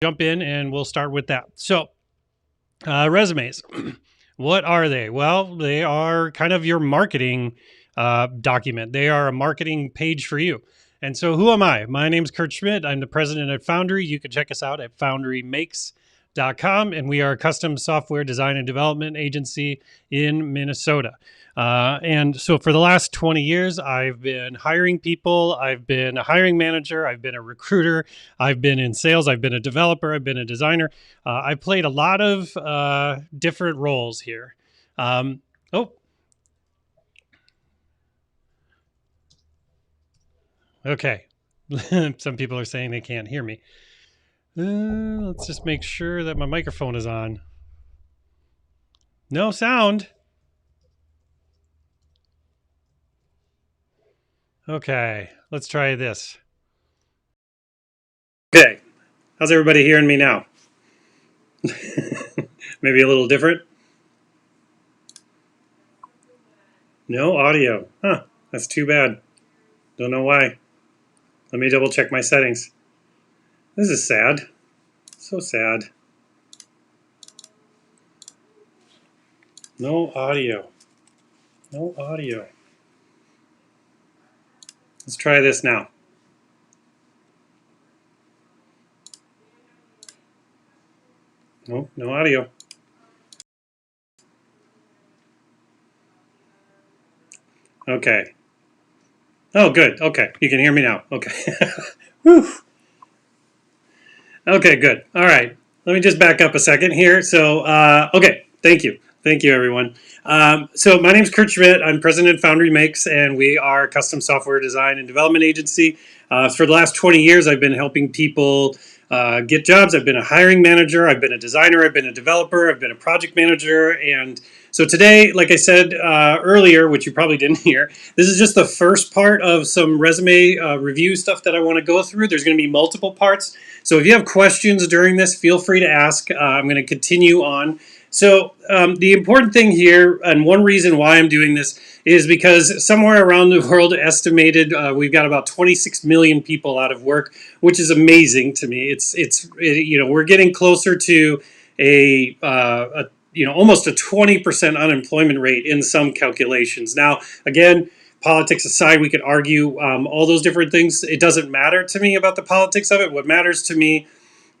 Jump in and we'll start with that. So, resumes. What are they? Well, they are kind of your marketing document. They are a marketing page for you. And so, who am I? My name is Kurt Schmidt. I'm the president at Foundry. You can check us out at foundrymakes.com. And we are a custom software design and development agency in Minnesota. And so for the last 20 years, I've been hiring people. I've been a hiring manager. I've been a recruiter. I've been in sales. I've been a developer. I've been a designer. I've played a lot of different roles here. Oh, okay. Some people are saying they can't hear me. Let's just make sure that my microphone is on. No sound. Okay, let's try this. Okay, how's everybody hearing me now? Maybe a little different. No audio. Huh, that's too bad. Don't know why. Let me double check my settings. This is sad. So sad. No audio. No audio. Let's try this now. No, no audio. Okay. Oh, good. Okay, you can hear me now. Okay. Whew. Okay, good. All right. Let me just back up a second here. So, okay, thank you. Thank you, everyone. So my name is Kurt Schmidt. I'm president of Foundry Makes, and we are a custom software design and development agency. For the last 20 years, I've been helping people get jobs. I've been a hiring manager. I've been a designer. I've been a developer. I've been a project manager. And so today, like I said earlier, which you probably didn't hear, this is just the first part of some resume review stuff that I want to go through. There's going to be multiple parts. So if you have questions during this, feel free to ask. I'm going to continue on. So the important thing here, and one reason why I'm doing this, is because somewhere around the world, estimated, we've got about 26 million people out of work, which is amazing to me. We're getting closer to almost a 20% unemployment rate in some calculations. Now, again, politics aside, we could argue all those different things. It doesn't matter to me about the politics of it. What matters to me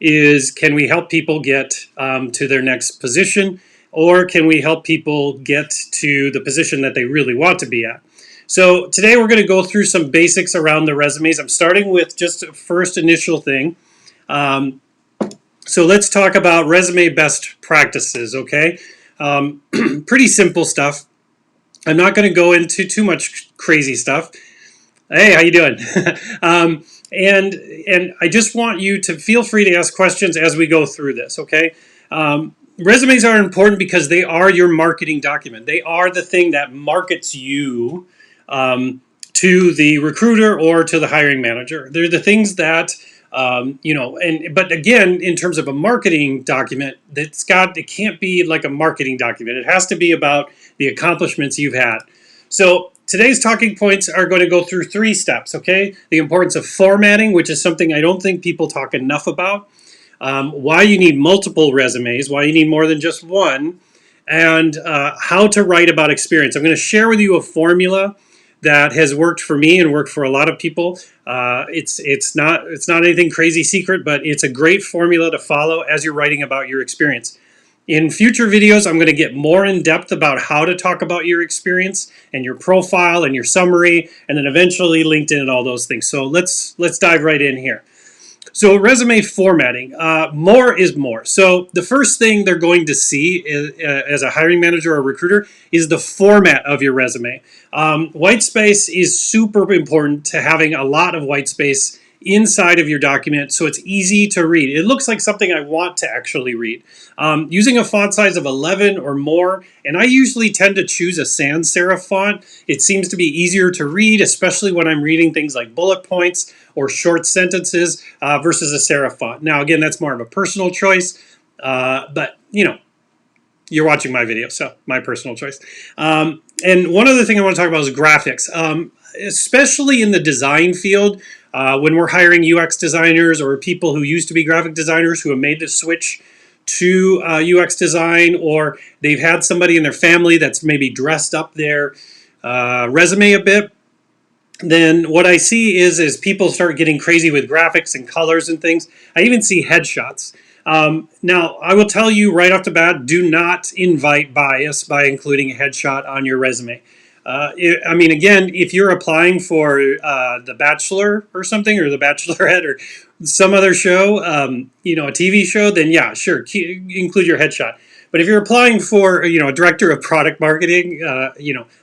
is, can we help people get to their next position, or can we help people get to the position that they really want to be at? So today we're going to go through some basics around the resumes. I'm starting with just a first initial thing. So let's talk about resume best practices, okay? Pretty simple stuff. I'm not going to go into too much crazy stuff. Hey, how you doing? And I just want you to feel free to ask questions as we go through this, okay? Resumes are important because they are your marketing document. They are the thing that markets you to the recruiter or to the hiring manager. They're the things that but again, in terms of a marketing document, it can't be like a marketing document. It has to be about the accomplishments you've had. So today's talking points are going to go through 3 steps, okay? The importance of formatting, which is something I don't think people talk enough about. Why you need multiple resumes, why you need more than just one, and how to write about experience. I'm going to share with you a formula that has worked for me and worked for a lot of people. It's not anything crazy secret, but it's a great formula to follow as you're writing about your experience. In future videos, I'm going to get more in depth about how to talk about your experience and your profile and your summary, and then eventually LinkedIn and all those things. So let's dive right in here. So resume formatting, more is more. So the first thing they're going to see is, as a hiring manager or recruiter, is the format of your resume. White space is super important to having a lot of white space inside of your document so it's easy to read. It looks like something I want to actually read. Using a font size of 11 or more, and I usually tend to choose a sans serif font. It seems to be easier to read, especially when I'm reading things like bullet points or short sentences versus a serif font. Now, again, that's more of a personal choice, but you're watching my video, so my personal choice. And one other thing I want to talk about is graphics, especially in the design field. When we're hiring UX designers or people who used to be graphic designers who have made the switch to UX design, or they've had somebody in their family that's maybe dressed up their resume a bit, then what I see is people start getting crazy with graphics and colors and things. I even see headshots. Now, I will tell you right off the bat, do not invite bias by including a headshot on your resume. Again, if you're applying for The Bachelor or something, or The Bachelorette, or some other show, a TV show, then yeah, sure, include your headshot. But if you're applying for, a director of product marketing,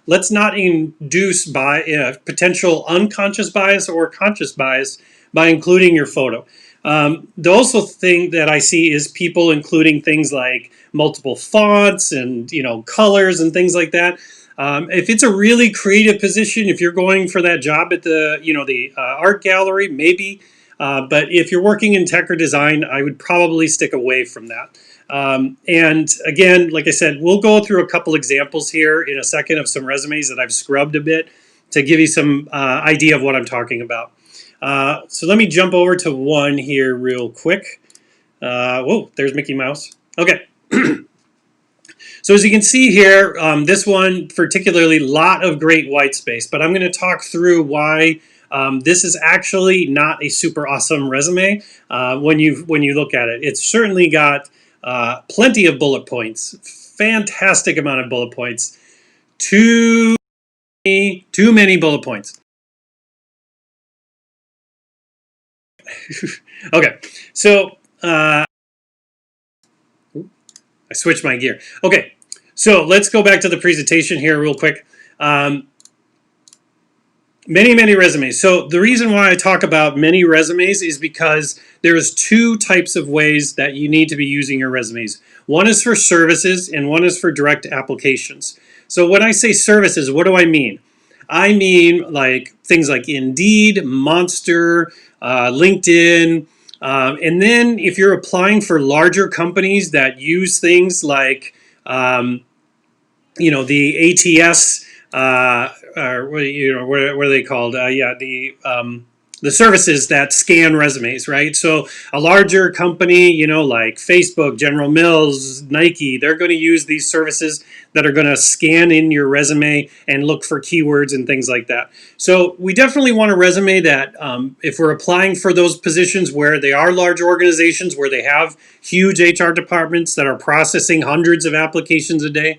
let's not induce potential unconscious bias or conscious bias by including your photo. The also thing that I see is people including things like multiple fonts and colors and things like that. If it's a really creative position, if you're going for that job at the art gallery, maybe But if you're working in tech or design, I would probably stick away from that. And again, like I said, we'll go through a couple examples here in a second of some resumes that I've scrubbed a bit to give you some idea of what I'm talking about. So let me jump over to one here real quick. Whoa, there's Mickey Mouse. Okay. So as you can see here, this one particularly, lot of great white space, but I'm going to talk through why this is actually not a super awesome resume when you look at it. It's certainly got plenty of bullet points, fantastic amount of bullet points, too many bullet points. Okay, so I switched my gear. Okay, so let's go back to the presentation here real quick. Many resumes. So the reason why I talk about many resumes is because there's two types of ways that you need to be using your resumes. One is for services and one is for direct applications. So when I say services, what do I mean? I mean like things like Indeed, Monster, LinkedIn, and then if you're applying for larger companies that use things like the ATS, what are they called? The services that scan resumes, right? So a larger company, like Facebook, General Mills, Nike, they're going to use these services that are going to scan in your resume and look for keywords and things like that. So we definitely want a resume that if we're applying for those positions where they are large organizations, where they have huge HR departments that are processing hundreds of applications a day,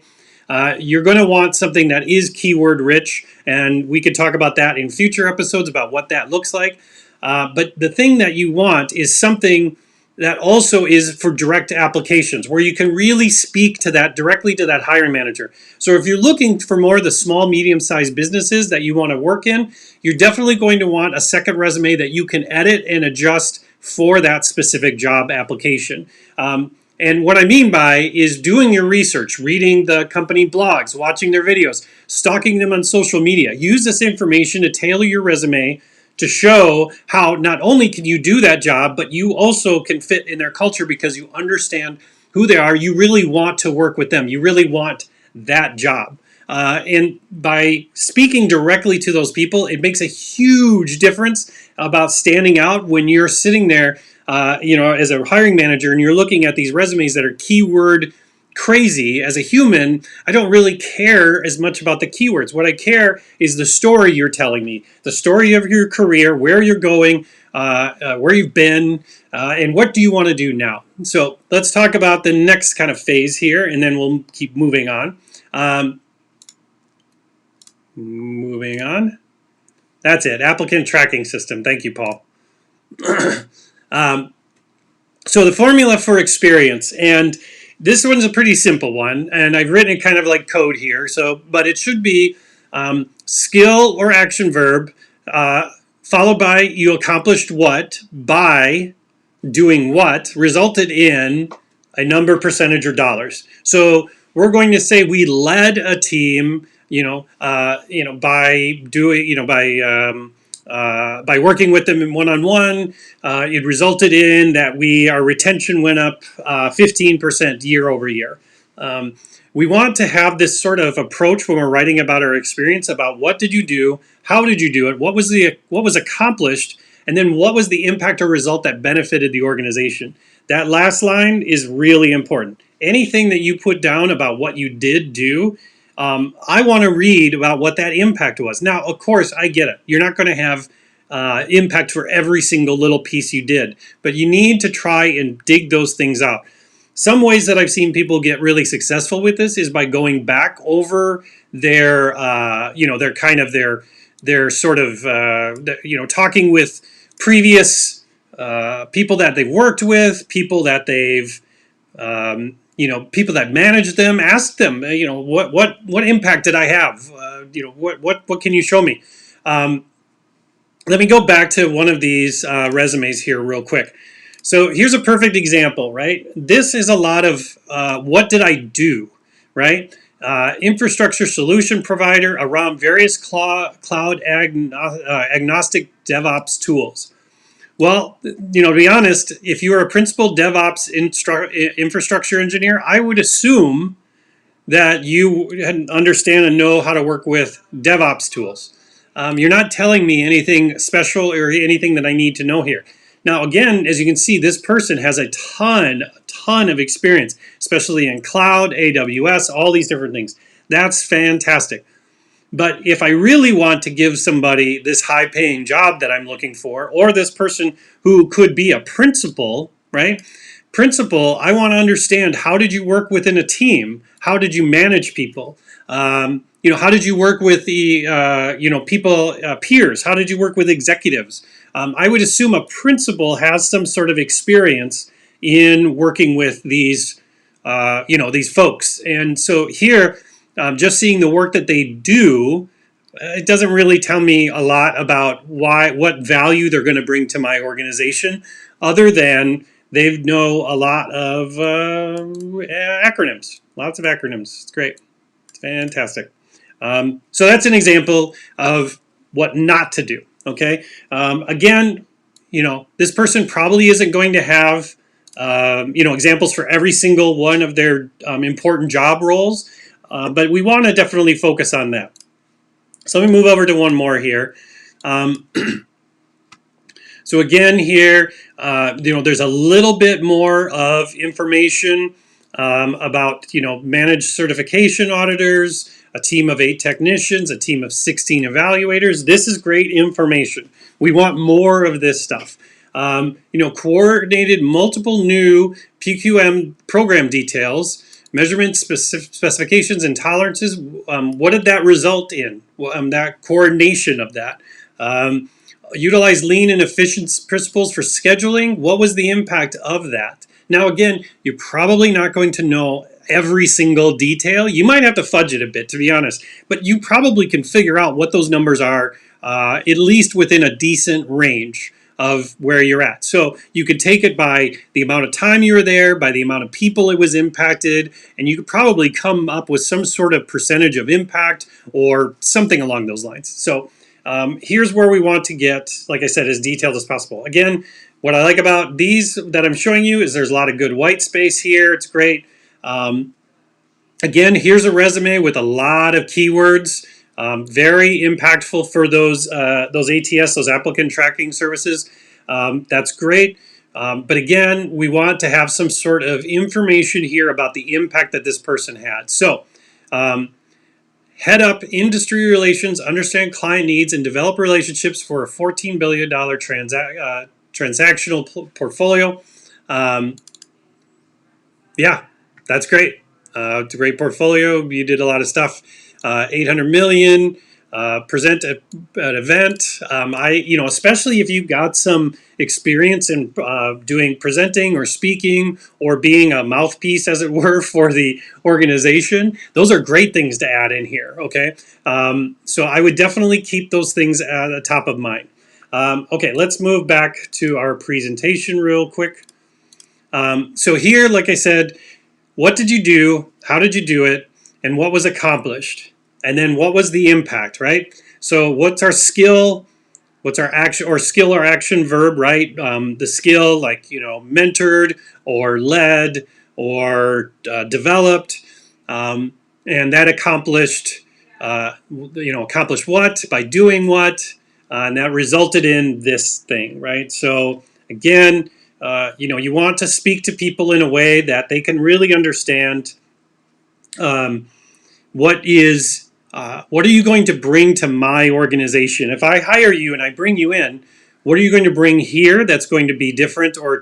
you're going to want something that is keyword rich, and we could talk about that in future episodes about what that looks like. But the thing that you want is something that also is for direct applications, where you can really speak to that directly to that hiring manager. So if you're looking for more of the small, medium-sized businesses that you want to work in, you're definitely going to want a second resume that you can edit and adjust for that specific job application. And what I mean by is doing your research, reading the company blogs, watching their videos, stalking them on social media. Use this information to tailor your resume to show how not only can you do that job, but you also can fit in their culture because you understand who they are. You really want to work with them. You really want that job. And by speaking directly to those people, it makes a huge difference about standing out when you're sitting there as a hiring manager and you're looking at these resumes that are keyword crazy. As a human, I don't really care as much about the keywords. What I care is the story you're telling me, the story of your career, where you're going, where you've been, and what do you want to do now. So let's talk about the next kind of phase here, and then we'll keep moving on. Moving on. That's it. Applicant tracking system. Thank you, Paul. So the formula for experience, and this one's a pretty simple one, and I've written it kind of like code here. But it should be skill or action verb followed by you accomplished what by doing what resulted in a number, percentage, or dollars. So we're going to say we led a team, by doing, by working with them in one-on-one. It resulted in that our retention went up 15% year over year. We want to have this sort of approach when we're writing about our experience about what did you do, how did you do it, what was accomplished, and then what was the impact or result that benefited the organization. That last line is really important. Anything that you put down about what you did do, I want to read about what that impact was. Now, of course, I get it. You're not going to have impact for every single little piece you did, but you need to try and dig those things out. Some ways that I've seen people get really successful with this is by going back over their sort of, talking with previous people that they've worked with, people that they've, people that manage them. Ask them, what impact did I have? What can you show me? Let me go back to one of these resumes here real quick. So here's a perfect example, right? This is a lot of what did I do, right? Infrastructure solution provider around various cloud agnostic DevOps tools. Well, to be honest, if you are a principal DevOps infrastructure engineer, I would assume that you understand and know how to work with DevOps tools. You're not telling me anything special or anything that I need to know here. Now, again, as you can see, this person has a ton of experience, especially in cloud, AWS, all these different things. That's fantastic. But if I really want to give somebody this high paying job that I'm looking for, or this person who could be a principal, right? Principal, I want to understand, how did you work within a team? How did you manage people? How did you work with the people, peers? How did you work with executives? I would assume a principal has some sort of experience in working with these folks. And so here, just seeing the work that they do, it doesn't really tell me a lot about what value they're going to bring to my organization, other than they know a lot of acronyms, lots of acronyms. It's great. It's fantastic. So that's an example of what not to do. Okay. Again, this person probably isn't going to have examples for every single one of their important job roles, but we want to definitely focus on that. So let me move over to one more here. So again here, there's a little bit more of information about, managed certification auditors, a team of 8 technicians, a team of 16 evaluators. This is great information. We want more of this stuff. Coordinated multiple new PQM program details, measurement specifications and tolerances. What did that result in? That coordination of that. Utilize lean and efficiency principles for scheduling. What was the impact of that? Now, again, you're probably not going to know every single detail. You might have to fudge it a bit, to be honest, but you probably can figure out what those numbers are, at least within a decent range of where you're at. So you could take it by the amount of time you were there, by the amount of people it was impacted, and you could probably come up with some sort of percentage of impact or something along those lines. So here's where we want to get, like I said, as detailed as possible. Again, what I like about these that I'm showing you is there's a lot of good white space here. It's great. Again, here's a resume with a lot of keywords. Very impactful for those ATS, those applicant tracking services. That's great. But again, we want to have some sort of information here about the impact that this person had. So head up industry relations, understand client needs, and develop relationships for a $14 billion transactional portfolio. Yeah, that's great. It's a great portfolio. You did a lot of stuff. 800 million. Present at an event. Especially if you've got some experience in doing presenting or speaking or being a mouthpiece, as it were, for the organization. Those are great things to add in here. Okay, so I would definitely keep those things at the top of mind. Okay, let's move back to our presentation real quick. So here, like I said, what did you do? How did you do it? And what was accomplished? And then what was the impact, right? So what's our skill? What's our action or skill or action verb, right? The skill, like, mentored or led or developed. And that accomplished, accomplished what? By doing what? And that resulted in this thing, right? So again, you want to speak to people in a way that they can really understand what are you going to bring to my organization? If I hire you and I bring you in, what are you going to bring here that's going to be different or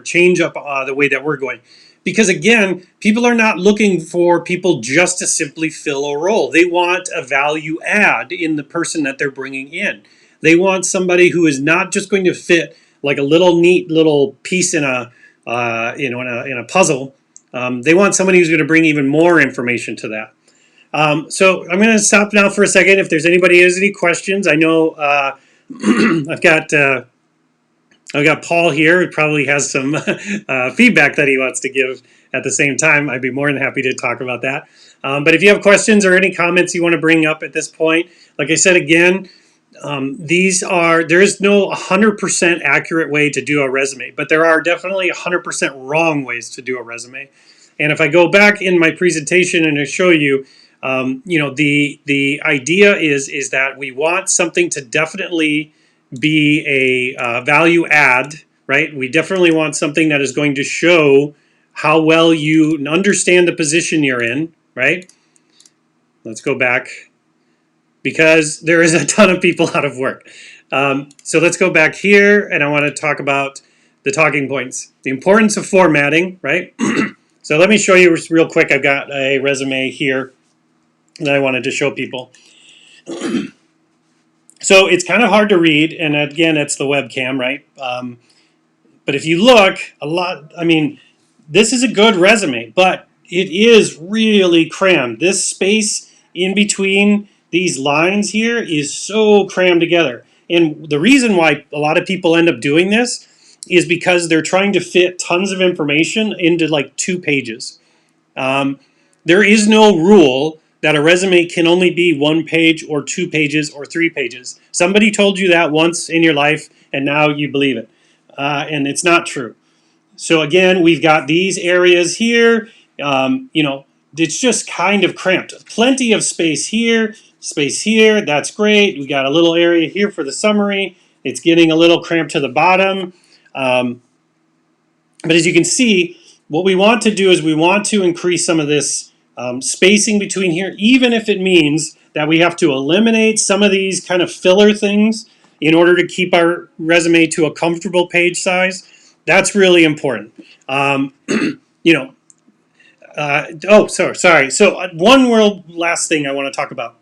change up the way that we're going? Because again, people are not looking for people just to simply fill a role. They want a value add in the person that they're bringing in. They want somebody who is not just going to fit like a little neat little piece in a in a puzzle. They want somebody who's going to bring even more information to that. So I'm going to stop now for a second. If there's anybody who has any questions, I know I've got Paul here who probably has some feedback that he wants to give at the same time. I'd be more than happy to talk about that. But if you have questions or any comments you want to bring up at this point, like I said again, There is no 100% accurate way to do a resume, but there are definitely 100% wrong ways to do a resume. And if I go back in my presentation and I show you, the idea is that we want something to definitely be a value add, right? We definitely want something that is going to show how well you understand the position you're in, right? Let's go back, because there is a ton of people out of work. So let's go back here, and I want to talk about the talking points. The importance of formatting, right? So let me show you real quick. I've got a resume here that I wanted to show people. So it's kind of hard to read, and again, it's the webcam, right? But if you look, this is a good resume, but it is really crammed. This space in between these lines here is so crammed together. And the reason why a lot of people end up doing this is because they're trying to fit tons of information into like 2 pages. There is no rule that a resume can only be 1 page or 2 pages or 3 pages. Somebody told you that once in your life, and now you believe it. And it's not true. So again, we've got these areas here. It's just kind of cramped. Plenty of space here, that's great. We got a little area here for the summary. It's getting a little cramped to the bottom. But as you can see, what we want to do is we want to increase some of this spacing between here, even if it means that we have to eliminate some of these kind of filler things in order to keep our resume to a comfortable page size. That's really important. Sorry. So one last thing I want to talk about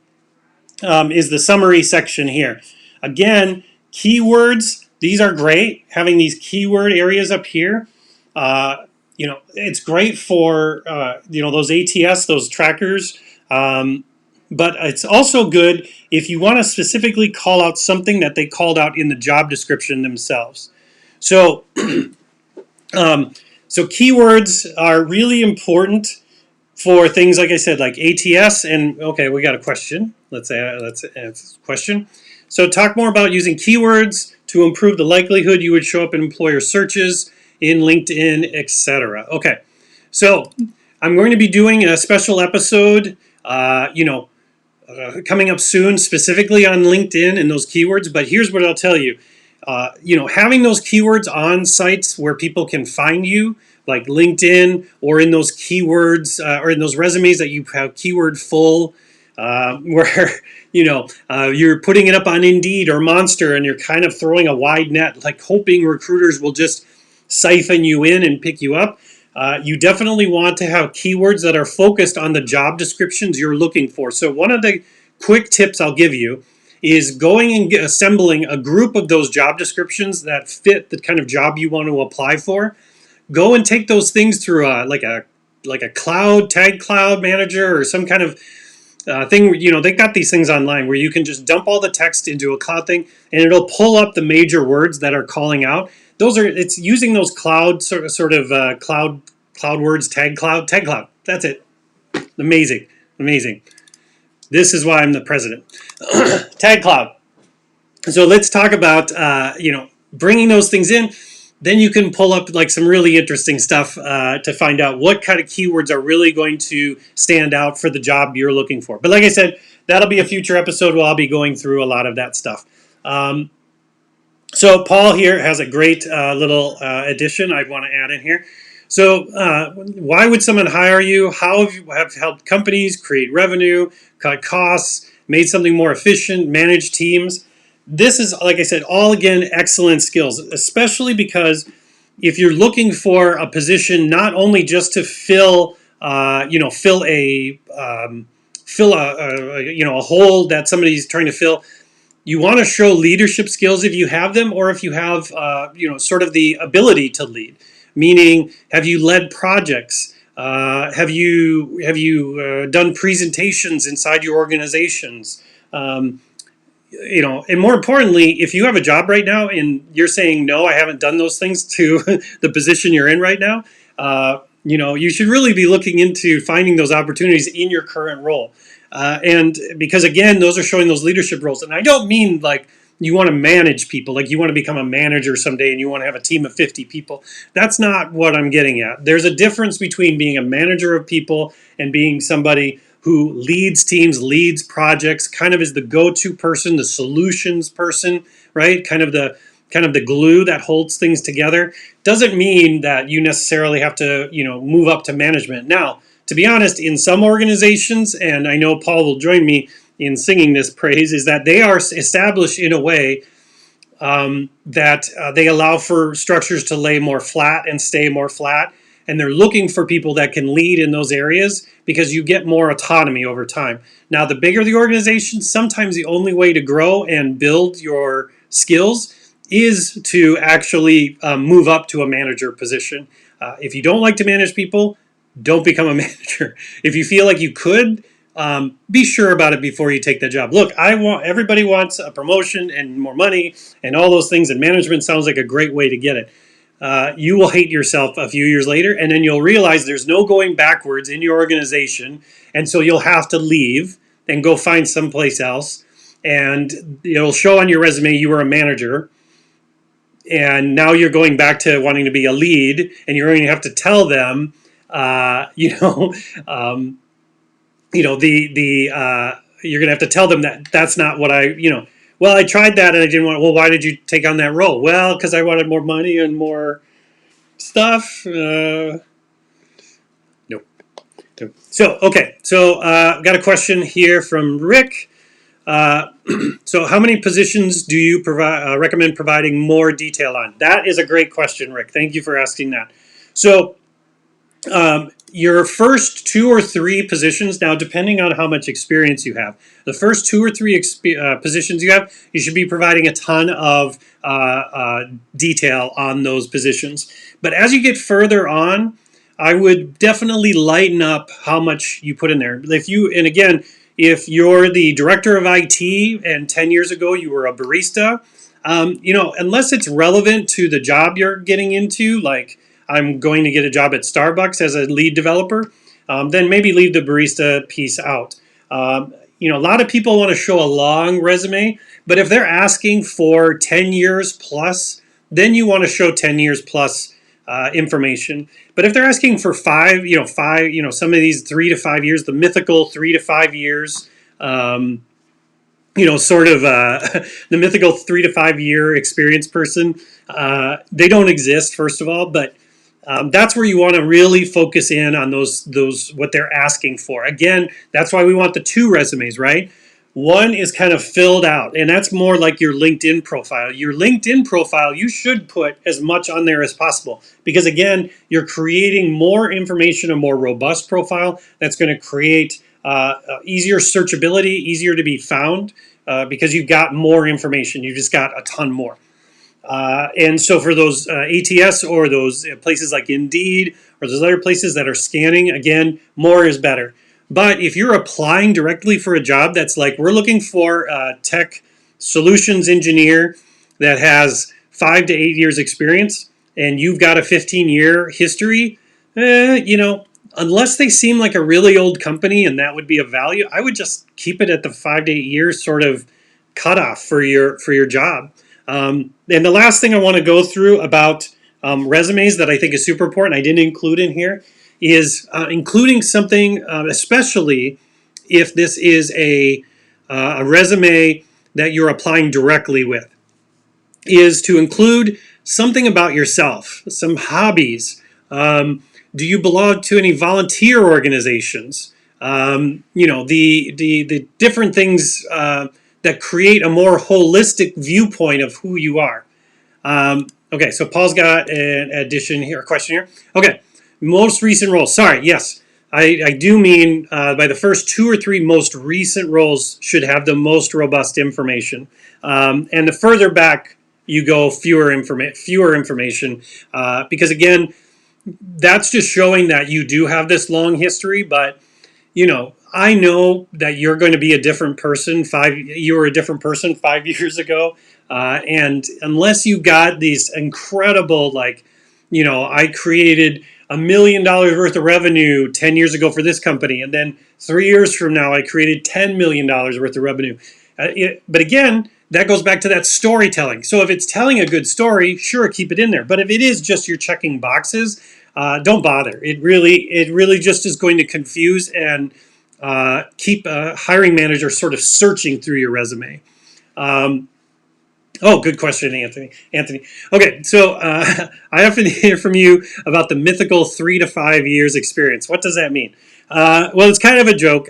is the summary section here. Again, keywords, these are great. Having these keyword areas up here, it's great for, those ATS, those trackers. But it's also good if you want to specifically call out something that they called out in the job description themselves. So, keywords are really important for things like I said, like ATS. And okay, we got a question. Let's answer this question. So, talk more about using keywords to improve the likelihood you would show up in employer searches in LinkedIn, etc. Okay, so I'm going to be doing a special episode, coming up soon, specifically on LinkedIn and those keywords. But here's what I'll tell you. Having those keywords on sites where people can find you, like LinkedIn, or in those keywords, or in those resumes that you have keyword full, where you're putting it up on Indeed or Monster, and you're kind of throwing a wide net, like hoping recruiters will just siphon you in and pick you up. You definitely want to have keywords that are focused on the job descriptions you're looking for. So one of the quick tips I'll give you is going and assembling a group of those job descriptions that fit the kind of job you want to apply for. Go and take those things through like a tag cloud manager or some kind of thing. They got these things online where you can just dump all the text into a cloud thing, and it'll pull up the major words that are calling out. It's using those cloud cloud words, tag cloud. That's it. Amazing. This is why I'm the president. Tag cloud. So let's talk about bringing those things in. Then you can pull up like some really interesting stuff to find out what kind of keywords are really going to stand out for the job you're looking for. But like I said, that'll be a future episode where I'll be going through a lot of that stuff. So Paul here has a great little addition I'd want to add in here. So why would someone hire you? How have you helped companies create revenue, cut costs, made something more efficient, manage teams? This is, like I said, all again, excellent skills, especially because if you're looking for a position, not only just to fill a hole that somebody's trying to fill. You want to show leadership skills if you have them, or if you have, sort of the ability to lead. Meaning, have you led projects? Have you done presentations inside your organizations? And more importantly, if you have a job right now and you're saying, no, I haven't done those things to the position you're in right now, you should really be looking into finding those opportunities in your current role. And because again, those are showing those leadership roles. And I don't mean like you want to manage people, like you want to become a manager someday and you want to have a team of 50 people. That's not what I'm getting at. There's a difference between being a manager of people and being somebody who leads teams, leads projects, kind of is the go-to person, the solutions person, right? Kind of the glue that holds things together. Doesn't mean that you necessarily have to, move up to management. Now, to be honest, in some organizations, and I know Paul will join me in singing this praise, is that they are established in a way that they allow for structures to lay more flat and stay more flat. And they're looking for people that can lead in those areas because you get more autonomy over time. Now, the bigger the organization, sometimes the only way to grow and build your skills is to actually move up to a manager position. If you don't like to manage people, don't become a manager. If you feel like you could, be sure about it before you take the job. Look, everybody wants a promotion and more money and all those things, and management sounds like a great way to get it. You will hate yourself a few years later, and then you'll realize there's no going backwards in your organization, and so you'll have to leave and go find someplace else, and it'll show on your resume you were a manager, and now you're going back to wanting to be a lead, and you're going to have to tell them, you're going to have to tell them that that's not what well, I tried that and I didn't want, well, why did you take on that role? Well, because I wanted more money and more stuff. Nope. So, okay. So, I've got a question here from Rick. So how many positions do you recommend providing more detail on? That is a great question, Rick. Thank you for asking that. So, your first 2 or 3 positions, now depending on how much experience you have, the first 2 or 3 positions you have, you should be providing a ton of detail on those positions. But as you get further on, I would definitely lighten up how much you put in there. If you're the director of IT and 10 years ago you were a barista, unless it's relevant to the job you're getting into, like I'm going to get a job at Starbucks as a lead developer, then maybe leave the barista piece out. A lot of people want to show a long resume, but if they're asking for 10 years plus, then you want to show 10 years plus information. But if they're asking for five, some of these 3 to 5 years, the mythical 3 to 5 years, the mythical 3 to 5 year experience person, they don't exist, first of all, but that's where you want to really focus in on those what they're asking for. Again, that's why we want the 2 resumes, right? One is kind of filled out, and that's more like your LinkedIn profile. Your LinkedIn profile, you should put as much on there as possible because, again, you're creating more information, a more robust profile that's going to create easier searchability, easier to be found because you've got more information. You've just got a ton more. And so for those ATS or those places like Indeed or those other places that are scanning, again, more is better. But if you're applying directly for a job that's like, we're looking for a tech solutions engineer that has 5 to 8 years experience and you've got a 15-year history, unless they seem like a really old company and that would be of value, I would just keep it at the 5 to 8 years sort of cutoff for your job. And the last thing I want to go through about resumes that I think is super important, I didn't include in here, is including something, especially if this is a resume that you're applying directly with, is to include something about yourself, some hobbies. Do you belong to any volunteer organizations? The different things that create a more holistic viewpoint of who you are. Okay, so Paul's got an addition here, a question here. Okay, most recent roles. Sorry, yes, I do mean by the first 2 or 3 most recent roles should have the most robust information. And the further back you go, fewer information. Because again, that's just showing that you do have this long history, but I know that you're going to be a different person. You were a different person 5 years ago. And unless you got these incredible, I created $1 million worth of revenue 10 years ago for this company. And then 3 years from now, I created $10 million worth of revenue. But again, that goes back to that storytelling. So if it's telling a good story, sure, keep it in there. But if it is just you're checking boxes, don't bother. It really just is going to confuse and keep a hiring manager sort of searching through your resume. Oh, good question, Anthony. Okay, so I often hear from you about the mythical 3 to 5 years experience. What does that mean? Well, it's kind of a joke.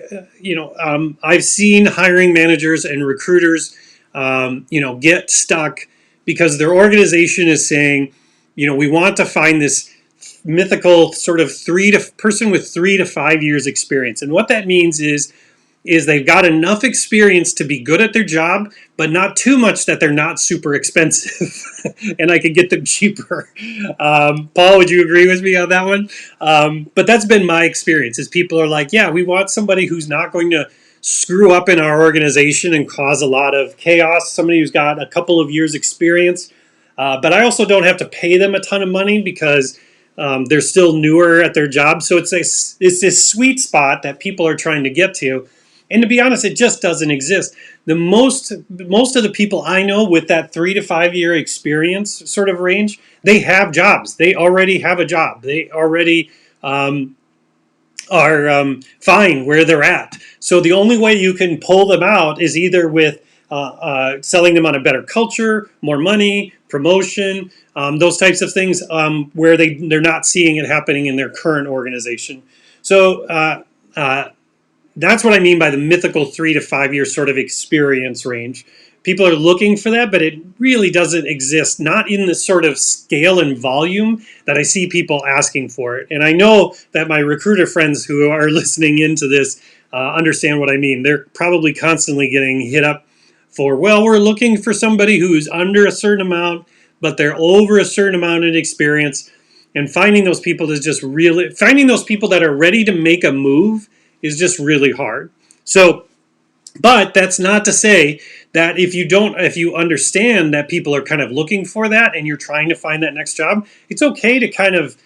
I've seen hiring managers and recruiters, get stuck because their organization is saying, we want to find this mythical sort of person with 3 to 5 years experience. And what that means is they've got enough experience to be good at their job, but not too much that they're not super expensive and I could get them cheaper. Paul, would you agree with me on that one? But that's been my experience is people are like, yeah, we want somebody who's not going to screw up in our organization and cause a lot of chaos, somebody who's got a couple of years experience. But I also don't have to pay them a ton of money because they're still newer at their job. So it's this sweet spot that people are trying to get to. And to be honest, it just doesn't exist. The most of the people I know with that 3 to 5 year experience sort of range, they have jobs. They already have a job. They already are fine where they're at. So the only way you can pull them out is either with selling them on a better culture, more money, promotion, those types of things where they're not seeing it happening in their current organization. So that's what I mean by the mythical 3 to 5 year sort of experience range. People are looking for that, but it really doesn't exist, not in the sort of scale and volume that I see people asking for it. And I know that my recruiter friends who are listening into this understand what I mean. They're probably constantly getting hit up for, well, we're looking for somebody who's under a certain amount, but they're over a certain amount in experience. And finding those people finding those people that are ready to make a move is just really hard. So, but that's not to say that if you understand that people are kind of looking for that and you're trying to find that next job, it's okay to kind of,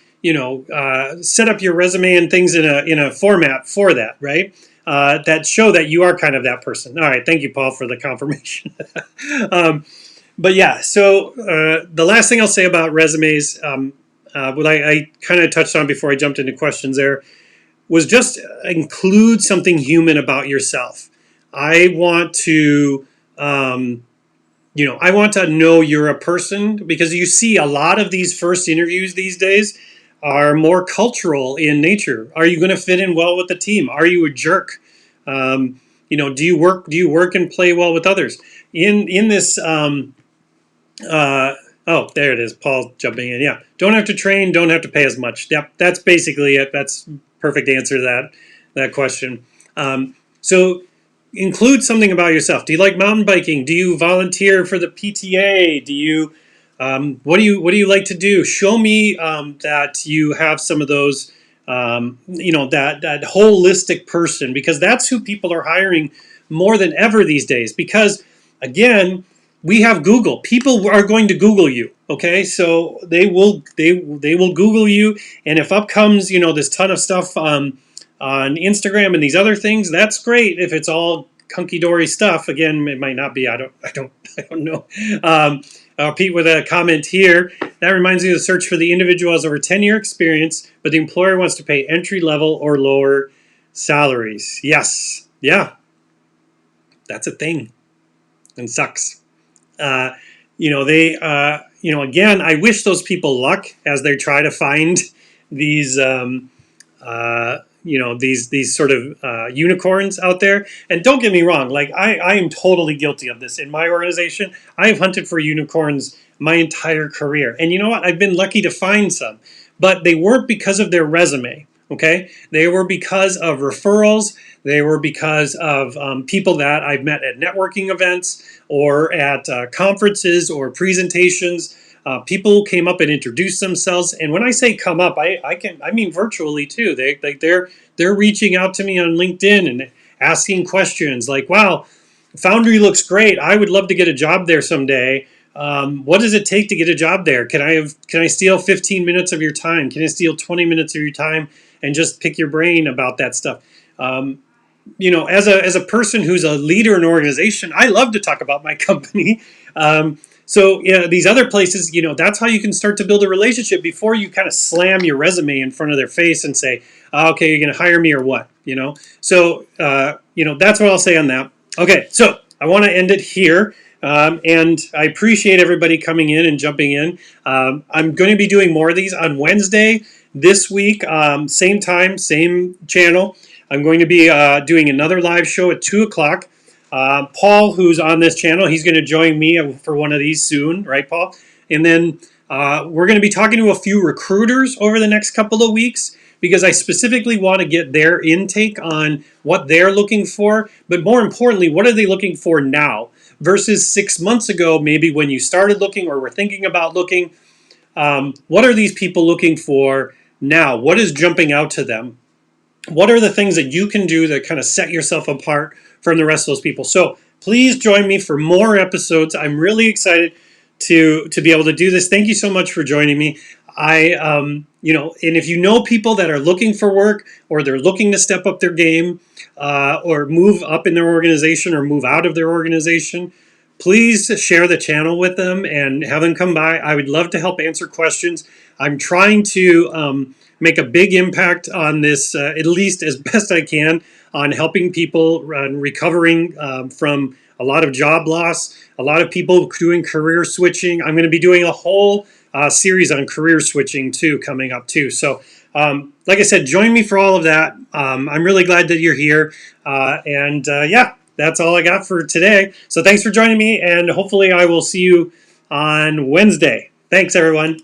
set up your resume and things in a format for that, right? That show that you are kind of that person. All right. Thank you, Paul, for the confirmation. But yeah, so the last thing I'll say about resumes, what I kind of touched on before I jumped into questions there, was just include something human about yourself. I want to, I want to know you're a person because you see a lot of these first interviews these days are more cultural in nature. Are you going to fit in well with the team? Are you a jerk? Do you work and play well with others? In this, oh, there it is. Paul jumping in. Yeah. Don't have to train. Don't have to pay as much. Yep. That's basically it. That's perfect answer to that question. So include something about yourself. Do you like mountain biking? Do you volunteer for the PTA? Do you what do you like to do? Show me that you have some of those that holistic person, because that's who people are hiring more than ever these days. Because again, we have Google. People are going to Google you. Okay, so they will Google you, and if up comes this ton of stuff on Instagram and these other things, that's great. If it's all hunky dory stuff, again, it might not be. I don't know. Pete with a comment here. That reminds me of the search for the individual has over 10-year experience, but the employer wants to pay entry level or lower salaries. Yes, yeah, that's a thing, and sucks. Again, I wish those people luck as they try to find these, these sort of unicorns out there. And don't get me wrong, like I am totally guilty of this. In my organization, I have hunted for unicorns my entire career. And you know what? I've been lucky to find some, but they weren't because of their resume. Okay, they were because of referrals. They were because of people that I've met at networking events or at conferences or presentations. People came up and introduced themselves, and when I say come up, I mean virtually too. They're reaching out to me on LinkedIn and asking questions like, "Wow, Foundry looks great. I would love to get a job there someday. What does it take to get a job there? Can I steal 15 minutes of your time? Can I steal 20 minutes of your time and just pick your brain about that stuff? Um, as a person who's a leader in an organization, I love to talk about my company. So these other places, that's how you can start to build a relationship before you kind of slam your resume in front of their face and say, okay, you're going to hire me or what? So that's what I'll say on that. Okay, so I want to end it here. And I appreciate everybody coming in and jumping in. I'm going to be doing more of these on Wednesday this week, same time, same channel. I'm going to be doing another live show at 2 o'clock. Paul, who's on this channel, he's going to join me for one of these soon, right, Paul? And then we're going to be talking to a few recruiters over the next couple of weeks because I specifically want to get their intake on what they're looking for, but more importantly, what are they looking for now versus 6 months ago, maybe when you started looking or were thinking about looking. What are these people looking for now? What is jumping out to them? What are the things that you can do that kind of set yourself apart from the rest of those people? So please join me for more episodes. I'm really excited to be able to do this. Thank you so much for joining me. And if you know people that are looking for work or they're looking to step up their game or move up in their organization or move out of their organization, please share the channel with them and have them come by. I would love to help answer questions. I'm trying to make a big impact on this, at least as best I can, on helping people recovering from a lot of job loss, a lot of people doing career switching. I'm going to be doing a whole series on career switching too coming up too. So like I said, join me for all of that. I'm really glad that you're here. That's all I got for today. So thanks for joining me, and hopefully I will see you on Wednesday. Thanks, everyone.